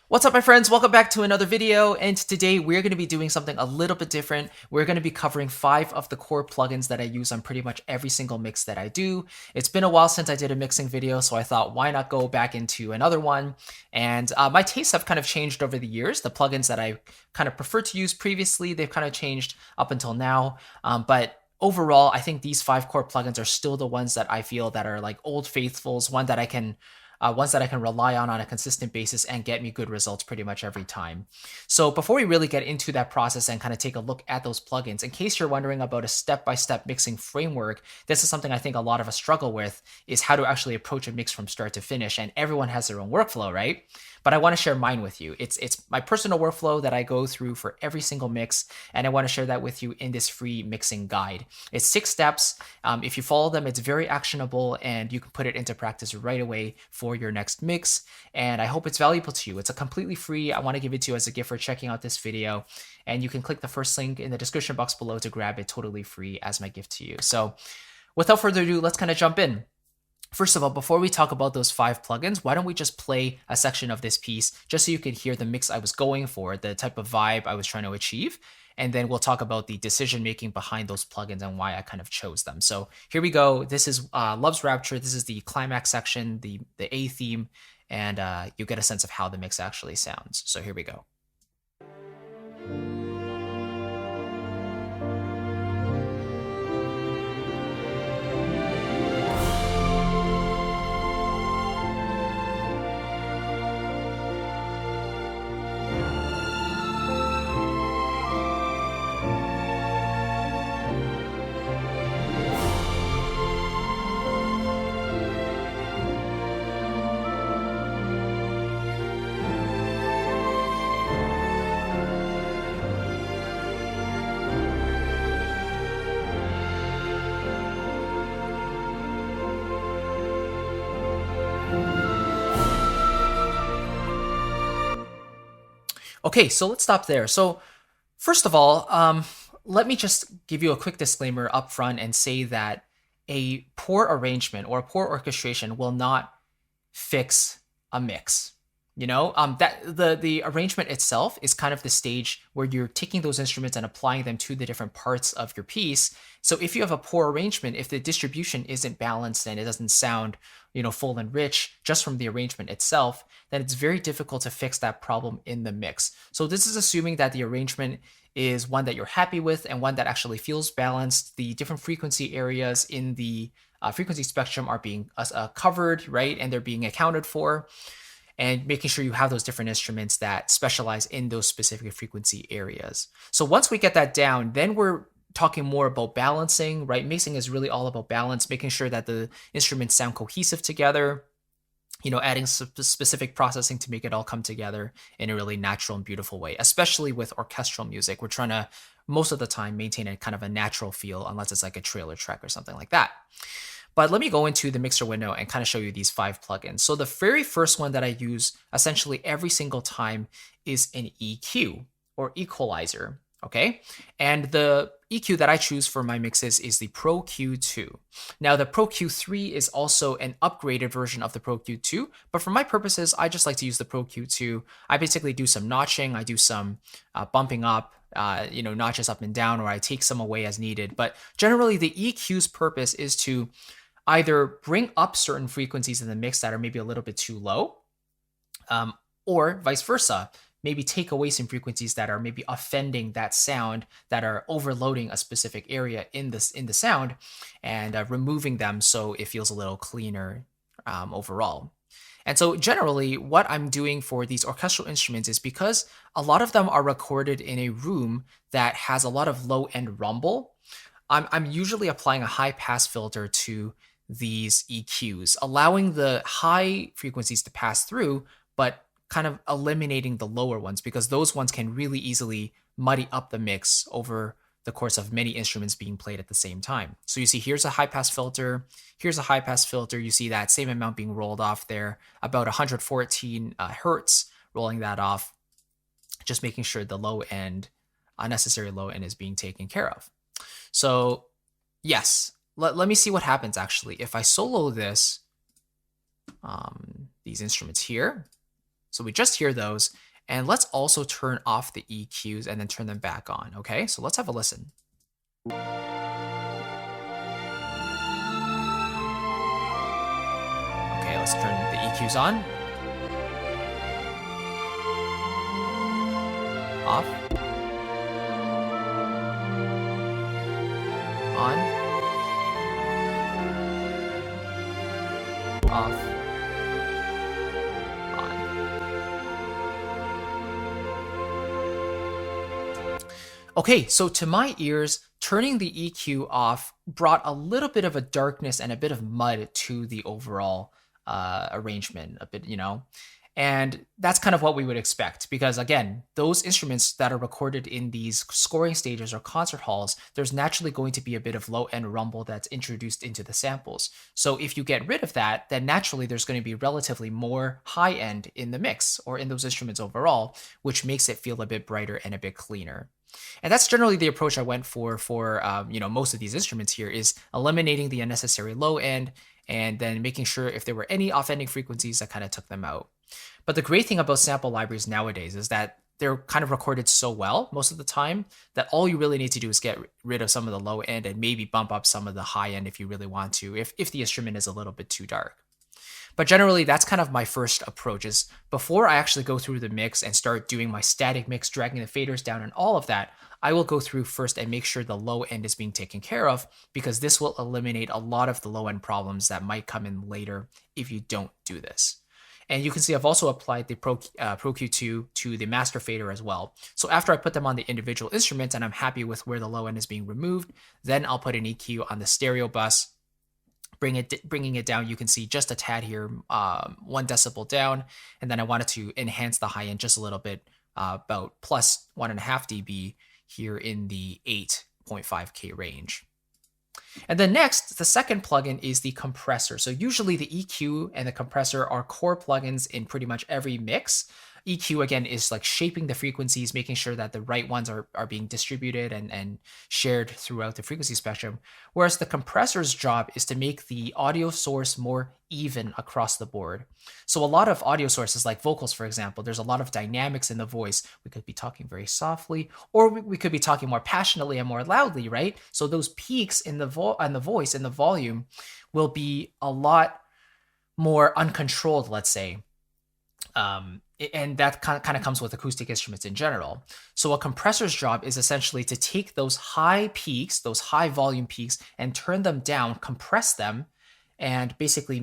What's up, my friends? Welcome back to another video, and today we're going to be doing something a little bit different. We're going to be covering 5 of the core plugins that I use on pretty much every single mix that I do. It's been a while since I did a mixing video, so I thought why not go back into another one. And my tastes have kind of changed over the years. The plugins that I kind of preferred to use previously, they've kind of changed up until now. But overall, I think these 5 core plugins are still the ones that I feel that are like old faithfuls, ones that I can rely on a consistent basis and get me good results pretty much every time. So before we really get into that process and kind of take a look at those plugins, in case you're wondering about a step-by-step mixing framework, this is something I think a lot of us struggle with, is how to actually approach a mix from start to finish. And everyone has their own workflow, right? But I want to share mine with you. It's my personal workflow that I go through for every single mix, and I want to share that with you in this free mixing guide. It's 6 steps. If you follow them, it's very actionable, and you can put it into practice right away for your next mix. And I hope it's valuable to you. It's a completely free. I want to give it to you as a gift for checking out this video, and you can click the first link in the description box below to grab it totally free as my gift to you. So without further ado, let's kind of jump in. First of all, before we talk about those 5 plugins, why don't we just play a section of this piece just so you can hear the mix I was going for, the type of vibe I was trying to achieve, and then we'll talk about the decision making behind those plugins and why I kind of chose them. So here we go. This is Love's Rapture. This is the climax section, the A theme, and you get a sense of how the mix actually sounds. So here we go. Okay, so let's stop there. So first of all, let me just give you a quick disclaimer up front and say that a poor arrangement or a poor orchestration will not fix a mix. That the arrangement itself is kind of the stage where you're taking those instruments and applying them to the different parts of your piece. So if you have a poor arrangement, if the distribution isn't balanced and it doesn't sound, full and rich just from the arrangement itself, then it's very difficult to fix that problem in the mix. So this is assuming that the arrangement is one that you're happy with and one that actually feels balanced. The different frequency areas in the frequency spectrum are being covered, right? And they're being accounted for, and making sure you have those different instruments that specialize in those specific frequency areas. So once we get that down, then we're talking more about balancing, right? Mixing is really all about balance, making sure that the instruments sound cohesive together, adding specific processing to make it all come together in a really natural and beautiful way. Especially with orchestral music, we're trying to, most of the time, maintain a kind of a natural feel, unless it's like a trailer track or something like that. But let me go into the mixer window and kind of show you these 5 plugins. So the very first one that I use essentially every single time is an EQ or equalizer, okay? And the EQ that I choose for my mixes is the Pro Q2. Now the Pro Q3 is also an upgraded version of the Pro Q2, but for my purposes, I just like to use the Pro Q2. I basically do some notching, I do some bumping up, notches up and down, or I take some away as needed. But generally the EQ's purpose is to either bring up certain frequencies in the mix that are maybe a little bit too low, or vice versa, maybe take away some frequencies that are maybe offending that sound, that are overloading a specific area in the sound, and removing them so it feels a little cleaner overall. And so generally what I'm doing for these orchestral instruments is, because a lot of them are recorded in a room that has a lot of low end rumble, I'm usually applying a high pass filter to these EQs, allowing the high frequencies to pass through, but kind of eliminating the lower ones, because those ones can really easily muddy up the mix over the course of many instruments being played at the same time. So you see, here's a high pass filter, here's a high pass filter. You see that same amount being rolled off there, about 114 hertz, rolling that off, just making sure the low end, unnecessary low end, is being taken care of. So yes, let me see what happens actually if I solo this, these instruments here. So we just hear those. And let's also turn off the EQs and then turn them back on, okay? So let's have a listen. Okay, let's turn the EQs on. Off. On. Off. On. Okay, so to my ears, turning the EQ off brought a little bit of a darkness and a bit of mud to the overall arrangement, a bit, and that's kind of what we would expect because, again, those instruments that are recorded in these scoring stages or concert halls, there's naturally going to be a bit of low-end rumble that's introduced into the samples. So if you get rid of that, then naturally there's going to be relatively more high-end in the mix or in those instruments overall, which makes it feel a bit brighter and a bit cleaner. And that's generally the approach I went for most of these instruments here, is eliminating the unnecessary low end and then making sure if there were any off-ending frequencies, I kind of took them out. But the great thing about sample libraries nowadays is that they're kind of recorded so well most of the time that all you really need to do is get rid of some of the low end and maybe bump up some of the high end if you really want to, if the instrument is a little bit too dark. But generally, that's kind of my first approach, is before I actually go through the mix and start doing my static mix, dragging the faders down and all of that, I will go through first and make sure the low end is being taken care of, because this will eliminate a lot of the low end problems that might come in later if you don't do this. And you can see I've also applied the Pro Q2 to the master fader as well. So after I put them on the individual instruments and I'm happy with where the low end is being removed, then I'll put an EQ on the stereo bus, bringing it down. You can see just a tad here, 1 decibel down, and then I wanted to enhance the high end just a little bit, about plus 1.5 dB here in the 8.5K range. And then next, the second plugin is the compressor. So usually the EQ and the compressor are core plugins in pretty much every mix. EQ, again, is like shaping the frequencies, making sure that the right ones are being distributed and shared throughout the frequency spectrum. Whereas the compressor's job is to make the audio source more even across the board. So a lot of audio sources, like vocals, for example, there's a lot of dynamics in the voice. We could be talking very softly, or we could be talking more passionately and more loudly, right? So those peaks in the voice, in the volume, will be a lot more uncontrolled, let's say. And that kind of comes with acoustic instruments in general. So a compressor's job is essentially to take those high peaks, those high volume peaks, and turn them down, compress them, and basically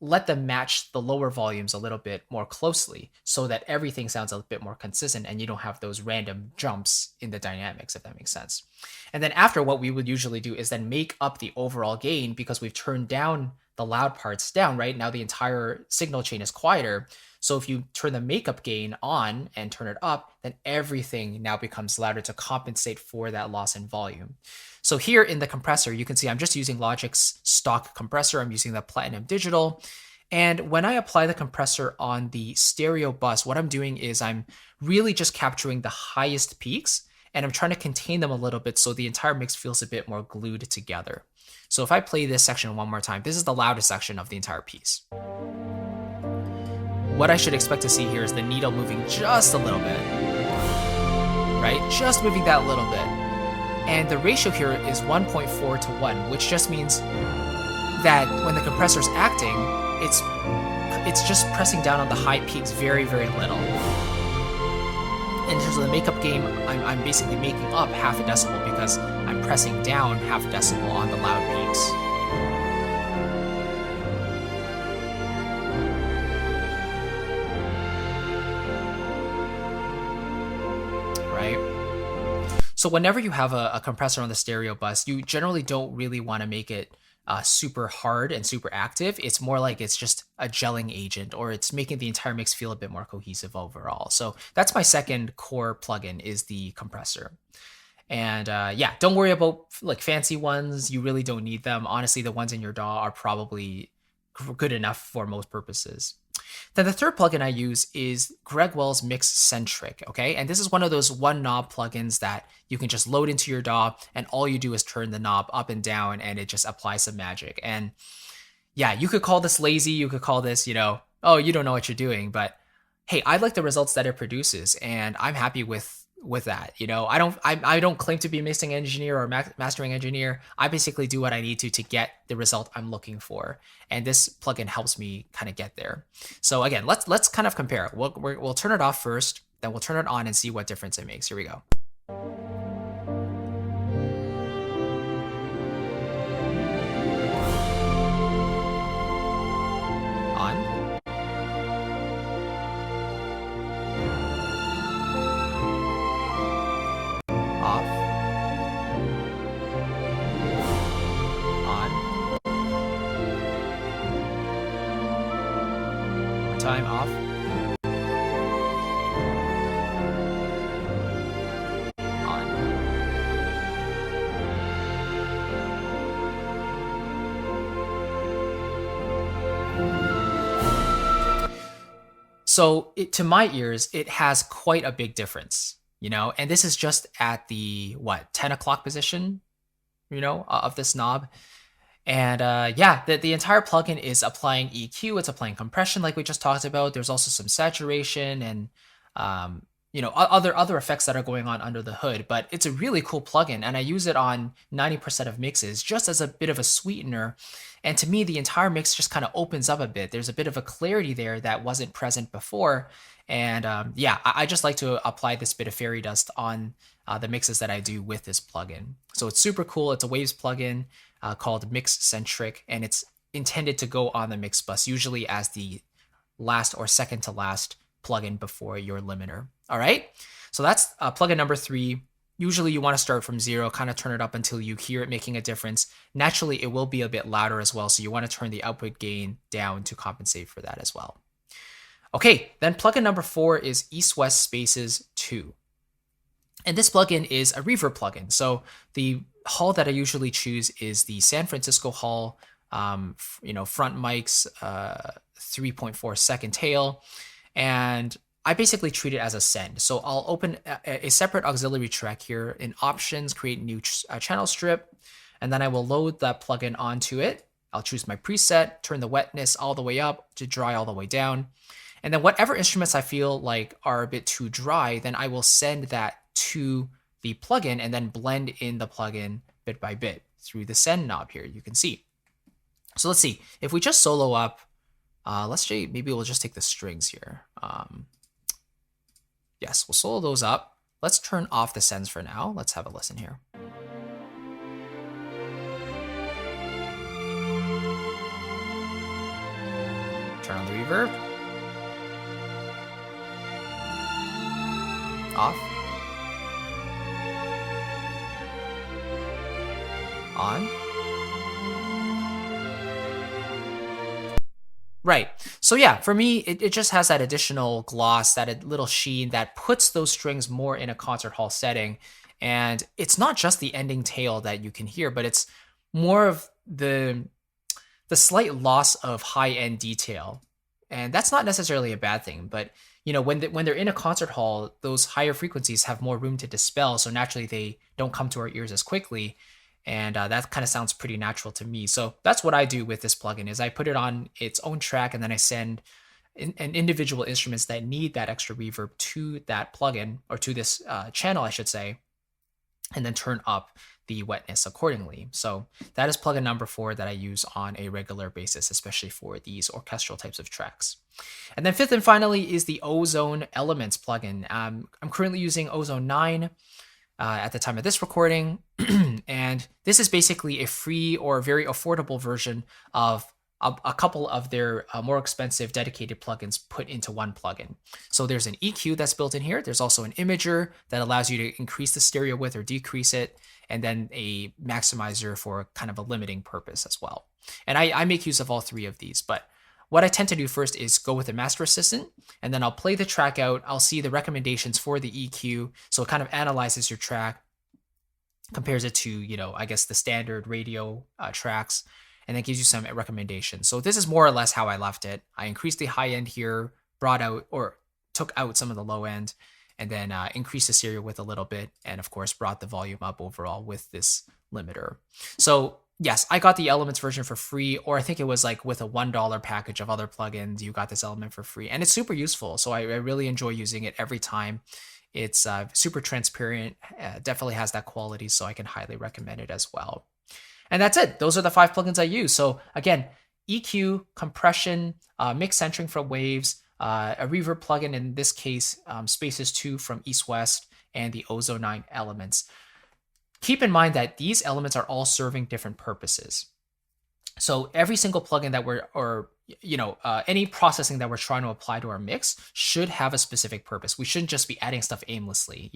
let them match the lower volumes a little bit more closely so that everything sounds a bit more consistent and you don't have those random jumps in the dynamics, if that makes sense. And then after, what we would usually do is then make up the overall gain, because we've turned down the loud parts down, right? Now the entire signal chain is quieter. So if you turn the makeup gain on and turn it up, then everything now becomes louder to compensate for that loss in volume. So here in the compressor, you can see I'm just using Logic's stock compressor. I'm using the Platinum Digital. And when I apply the compressor on the stereo bus, what I'm doing is I'm really just capturing the highest peaks, and I'm trying to contain them a little bit so the entire mix feels a bit more glued together. So if I play this section one more time, this is the loudest section of the entire piece. What I should expect to see here is the needle moving just a little bit, right? Just moving that little bit. And the ratio here is 1.4 to 1, which just means that when the compressor's acting, it's just pressing down on the high peaks very, very little. In terms of the makeup gain, I'm basically making up 0.5 decibel because I'm pressing down 0.5 decibel on the loud peaks. So whenever you have a compressor on the stereo bus, you generally don't really want to make it super hard and super active. It's more like it's just a gelling agent, or it's making the entire mix feel a bit more cohesive overall. So that's my second core plugin, is the compressor. And yeah, don't worry about like fancy ones. You really don't need them. Honestly, the ones in your DAW are probably good enough for most purposes. Then the third plugin I use is Greg Wells MixCentric, okay? And this is one of those one knob plugins that you can just load into your DAW, and all you do is turn the knob up and down and it just applies some magic. And yeah, you could call this lazy, you could call this, oh, you don't know what you're doing, but hey, I like the results that it produces, and I'm happy with that. You know, I don't claim to be a mixing engineer or mastering engineer. I basically do what I need to get the result I'm looking for, and this plugin helps me kind of get there. So again, let's kind of compare. We'll turn it off first, then we'll turn it on and see what difference it makes. Here we go. On. Off. On. One time. Off. So to my ears, it has quite a big difference, you know, and this is just at the 10 o'clock position, you know, of this knob. And yeah, the entire plugin is applying EQ. It's applying compression, like we just talked about. There's also some saturation and you know, other effects that are going on under the hood. But it's a really cool plugin, and I use it on 90% of mixes just as a bit of a sweetener. And to me, the entire mix just kind of opens up a bit. There's a bit of a clarity there that wasn't present before. And yeah, I just like to apply this bit of fairy dust on the mixes that I do with this plugin. So it's super cool. It's a Waves plugin called MixCentric, and it's intended to go on the mix bus, usually as the last or second to last plugin before your limiter. All right, so that's plugin number 3. Usually you want to start from 0, kind of turn it up until you hear it making a difference. Naturally, it will be a bit louder as well, so you want to turn the output gain down to compensate for that as well. Okay, then plugin number 4 is East-West Spaces 2. And this plugin is a reverb plugin. So the hall that I usually choose is the San Francisco hall, you know, front mics, 3.4 second tail. And I basically treat it as a send. So I'll open a separate auxiliary track here in options, create new channel strip, and then I will load that plugin onto it. I'll choose my preset, turn the wetness all the way up to dry all the way down. And then whatever instruments I feel like are a bit too dry, then I will send that to the plugin and then blend in the plugin bit by bit through the send knob here, you can see. So let's see, if we just solo up, let's say maybe we'll just take the strings here. Yes, we'll solo those up. Let's turn off the sends for now. Let's have a listen here. Turn on the reverb. Off. On. Right. So yeah, for me, it just has that additional gloss, that little sheen that puts those strings more in a concert hall setting. And it's not just the ending tail that you can hear, but it's more of the slight loss of high-end detail. And that's not necessarily a bad thing, but you know, when they're in a concert hall, those higher frequencies have more room to dispel, so naturally they don't come to our ears as quickly. And that kind of sounds pretty natural to me. So that's what I do with this plugin, is I put it on its own track and then I send an individual instruments that need that extra reverb to that plugin, or to this channel, I should say, and then turn up the wetness accordingly. So that is plugin number 4 that I use on a regular basis, especially for these orchestral types of tracks. And then 5th and finally is the Ozone Elements plugin. I'm currently using Ozone 9. At the time of this recording, and this is basically a free or very affordable version of a couple of their more expensive dedicated plugins put into one plugin. So there's an EQ that's built in here. There's also an imager that allows you to increase the stereo width or decrease it, and then a maximizer for kind of a limiting purpose as well. And I make use of all 3 of these, but what I tend to do first is go with the Master Assistant, and then I'll play the track out. I'll see the recommendations for the EQ. So it kind of analyzes your track, compares it to, you know, I guess the standard radio tracks, and then gives you some recommendations. So this is more or less how I left it. I increased the high end here, brought out or took out some of the low end, and then increased the stereo width a little bit, and of course brought the volume up overall with this limiter. So Yes, I got the Elements version for free, or I think it was like with a $1 package of other plugins, you got this element for free. And it's super useful. So I really enjoy using it every time. It's super transparent, definitely has that quality. So I can highly recommend it as well. And that's it. Those are the 5 plugins I use. So again, EQ, compression, MixCentric from Waves, a reverb plugin, in this case, Spaces 2 from East West, and the Ozone 9 elements. Keep in mind that these elements are all serving different purposes. So every single plugin that any processing that we're trying to apply to our mix should have a specific purpose. We shouldn't just be adding stuff aimlessly,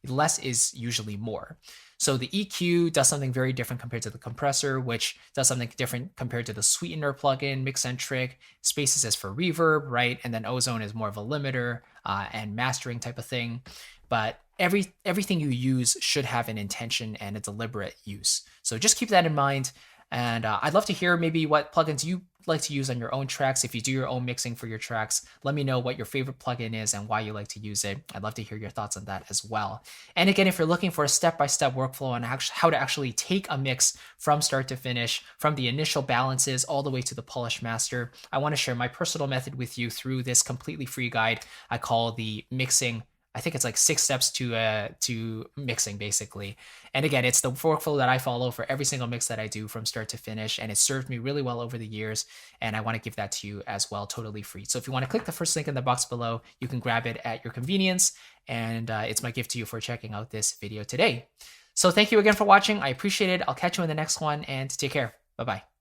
less is usually more. So the EQ does something very different compared to the compressor, which does something different compared to the sweetener plugin, MixCentric. Spaces is for reverb, right? And then Ozone is more of a limiter and mastering type of thing. But everything you use should have an intention and a deliberate use. So just keep that in mind. And I'd love to hear maybe what plugins you like to use on your own tracks. If you do your own mixing for your tracks, let me know what your favorite plugin is and why you like to use it. I'd love to hear your thoughts on that as well. And again, if you're looking for a step-by-step workflow on how to actually take a mix from start to finish, from the initial balances all the way to the polished master, I want to share my personal method with you through this completely free guide I call the Mixing. I think it's like 6 steps to mixing, basically. And again, it's the workflow that I follow for every single mix that I do from start to finish, and it served me really well over the years, and I want to give that to you as well, totally free. So if you want to click the first link in the box below, you can grab it at your convenience, and it's my gift to you for checking out this video today. So thank you again for watching. I appreciate it. I'll catch you in the next one, and take care. Bye-bye.